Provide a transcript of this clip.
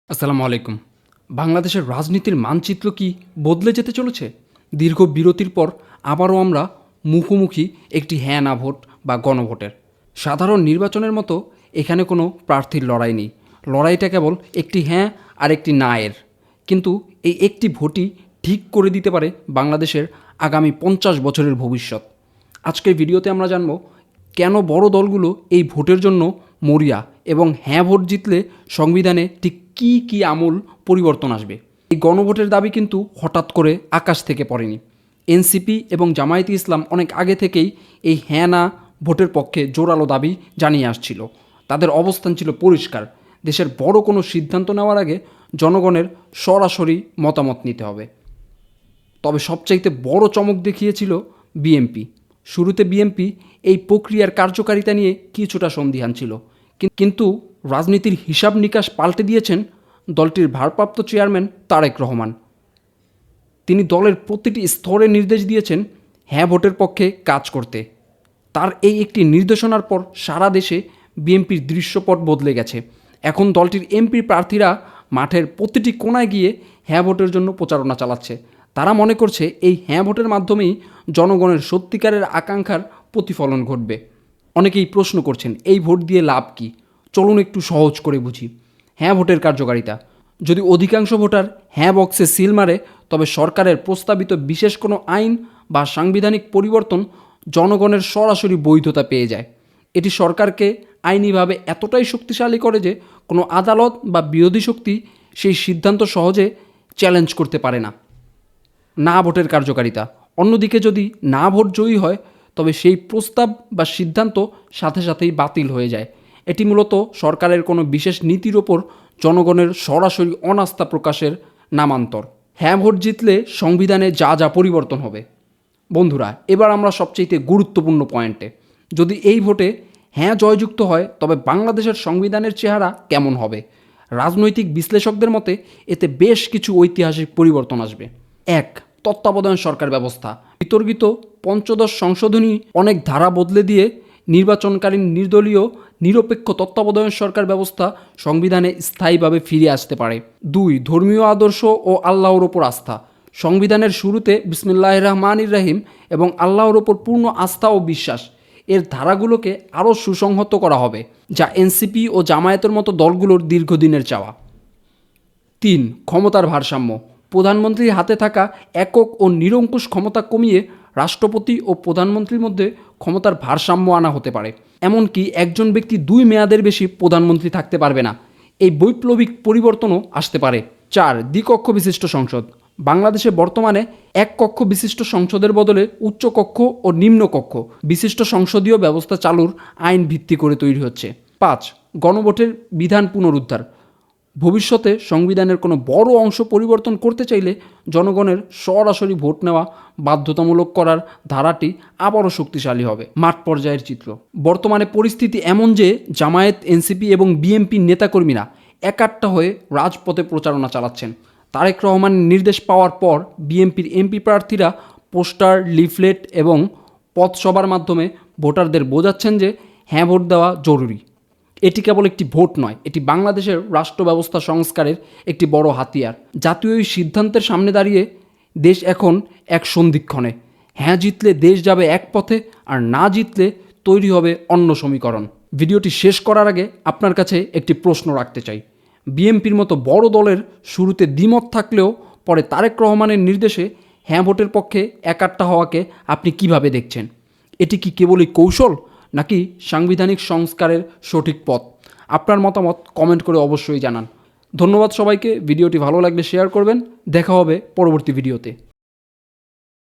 আসসালামু আলাইকুম। বাংলাদেশের রাজনীতির মানচিত্র কি বদলে যেতে চলেছে? দীর্ঘ বিরতির পর আবারও আমরা মুখোমুখি একটি হ্যাঁ না ভোট বা গণভোটের। সাধারণ নির্বাচনের মতো এখানে কোনো প্রার্থীর লড়াই নেই। লড়াইটা কেবল একটি হ্যাঁ আর একটি না এর। কিন্তু এই একটি ভোটই ঠিক করে দিতে পারে বাংলাদেশের আগামী 50 বছরের ভবিষ্যৎ। আজকের ভিডিওতে আমরা জানব কেন বড় দলগুলো এই ভোটের জন্য মরিয়া এবং হ্যাঁ ভোট জিতলে সংবিধানে ঠিক কী কী আমূল পরিবর্তন আসবে। এই গণভোটের দাবি কিন্তু হঠাৎ করে আকাশ থেকে পড়েনি। এনসিপি এবং জামায়াতে ইসলাম অনেক আগে থেকেই এই হ্যাঁ না ভোটের পক্ষে জোরালো দাবি জানিয়ে আসছিল। তাদের অবস্থান ছিল পরিষ্কার, দেশের বড় কোনো সিদ্ধান্ত নেওয়ার আগে জনগণের সরাসরি মতামত নিতে হবে। তবে সবচাইতে বড় চমক দেখিয়েছিল বিএনপি। শুরুতে বিএনপি এই প্রক্রিয়ার কার্যকারিতা নিয়ে কিছুটা সন্দিহান ছিল, কিন্তু রাজনীতির হিসাব নিকাশ পাল্টে দিয়েছেন দলটির ভারপ্রাপ্ত চেয়ারম্যান তারেক রহমান। তিনি দলের প্রতিটি স্তরে নির্দেশ দিয়েছেন হ্যাঁ ভোটের পক্ষে কাজ করতে। তার এই একটি নির্দেশনার পর সারা দেশে বিএনপির দৃশ্যপট বদলে গেছে। এখন দলটির এমপি প্রার্থীরা মাঠের প্রতিটি কোণায় গিয়ে হ্যাঁ ভোটের জন্য প্রচারণা চালাচ্ছে। তারা মনে করছে এই হ্যাঁ ভোটের মাধ্যমেই জনগণের সত্যিকারের আকাঙ্ক্ষার প্রতিফলন ঘটবে। অনেকেই প্রশ্ন করছেন এই ভোট দিয়ে লাভ কী? চলুন একটু সহজ করে বুঝি। হ্যাঁ ভোটের কার্যকারিতা: যদি অধিকাংশ ভোটার হ্যাঁ বক্সে সিল মারে, তবে সরকারের প্রস্তাবিত বিশেষ কোনো আইন বা সাংবিধানিক পরিবর্তন জনগণের সরাসরি বৈধতা পেয়ে যায়। এটি সরকারকে আইনিভাবে এতটাই শক্তিশালী করে যে কোনো আদালত বা বিরোধী শক্তি সেই সিদ্ধান্ত সহজে চ্যালেঞ্জ করতে পারে না। না ভোটের কার্যকারিতা: অন্যদিকে যদি না ভোট জয়ী হয়, তবে সেই প্রস্তাব বা সিদ্ধান্ত সাথে সাথেই বাতিল হয়ে যায়। এটি মূলত সরকারের কোনো বিশেষ নীতির ওপর জনগণের সরাসরি অনাস্থা প্রকাশের নামান্তর। হ্যাঁ ভোট জিতলে সংবিধানে যা যা পরিবর্তন হবে। বন্ধুরা, এবার আমরা সবচেয়ে গুরুত্বপূর্ণ পয়েন্টে। যদি এই ভোটে হ্যাঁ জয়যুক্ত হয়, তবে বাংলাদেশের সংবিধানের চেহারা কেমন হবে? রাজনৈতিক বিশ্লেষকদের মতে এতে বেশ কিছু ঐতিহাসিক পরিবর্তন আসবে। 1. তত্ত্বাবধায়ক সরকার ব্যবস্থা: বিতর্কিত পঞ্চদশ সংশোধনী অনেক ধারা বদলে দিয়ে নির্বাচনকালীন নির্দলীয় নিরপেক্ষ তত্ত্বাবধায়ক সরকার ব্যবস্থা সংবিধানে স্থায়ীভাবে ফিরে আসতে পারে। 2. ধর্মীয় আদর্শ ও আল্লাহর ওপর আস্থা: সংবিধানের শুরুতে বিসমিল্লাহির রহমানির রহিম এবং আল্লাহর ওপর পূর্ণ আস্থা ও বিশ্বাস এর ধারাগুলোকে আরও সুসংহত করা হবে, যা এনসিপি ও জামায়াতের মতো দলগুলোর দীর্ঘদিনের চাওয়া। 3. ক্ষমতার ভারসাম্য: প্রধানমন্ত্রীর হাতে থাকা একক ও নিরঙ্কুশ ক্ষমতা কমিয়ে রাষ্ট্রপতি ও প্রধানমন্ত্রীর মধ্যে ক্ষমতার ভারসাম্য আনা হতে পারে। এমনকি একজন ব্যক্তি 2 মেয়াদের বেশি প্রধানমন্ত্রী থাকতে পারবে না। এই বৈপ্লবিক পরিবর্তনও আসতে পারে। 4. দ্বিকক্ষ বিশিষ্ট সংসদ: বাংলাদেশে বর্তমানে এক কক্ষ বিশিষ্ট সংসদের বদলে উচ্চকক্ষ ও নিম্নকক্ষ বিশিষ্ট সংসদীয় ব্যবস্থা চালুর আইন ভিত্তি করে তৈরি হচ্ছে। 5. গণভোটের বিধান পুনরুদ্ধার: ভবিষ্যতে সংবিধানের কোনো বড় অংশ পরিবর্তন করতে চাইলে জনগণের সরাসরি ভোট নেওয়া বাধ্যতামূলক করার ধারাটি আবারও শক্তিশালী হবে। মাঠ পর্যায়ের চিত্র: বর্তমানে পরিস্থিতি এমন যে জামায়াত, এনসিপি এবং বিএনপির নেতাকর্মীরা একাট্টা হয়ে রাজপথে প্রচারণা চালাচ্ছেন। তারেক রহমানের নির্দেশ পাওয়ার পর বিএনপির এমপি প্রার্থীরা পোস্টার, লিফলেট এবং পথসভার মাধ্যমে ভোটারদের বোঝাচ্ছেন যে হ্যাঁ ভোট দেওয়া জরুরি। এটি কেবল একটি ভোট নয়, এটি বাংলাদেশের রাষ্ট্র ব্যবস্থা সংস্কারের একটি বড় হাতিয়ার। জাতীয় এই সিদ্ধান্তের সামনে দাঁড়িয়ে দেশ এখন এক সন্ধিক্ষণে। হ্যাঁ জিতলে দেশ যাবে এক পথে, আর না জিতলে তৈরি হবে অন্য সমীকরণ। ভিডিওটি শেষ করার আগে আপনার কাছে একটি প্রশ্ন রাখতে চাই। বিএনপির মতো বড় দলের শুরুতে দ্বিমত থাকলেও পরে তারেক রহমানের নির্দেশে হ্যাঁ ভোটের পক্ষে একাট্টা হওয়াকে আপনি কিভাবে দেখছেন? এটি কি কেবলই কৌশল, নাকি সাংবিধানিক সংস্কারের সঠিক পথ? আপনার মতামত কমেন্ট করে অবশ্যই জানান। ধন্যবাদ সবাইকে। ভিডিওটি ভালো লাগলে শেয়ার করবেন। দেখা হবে পরবর্তী ভিডিওতে।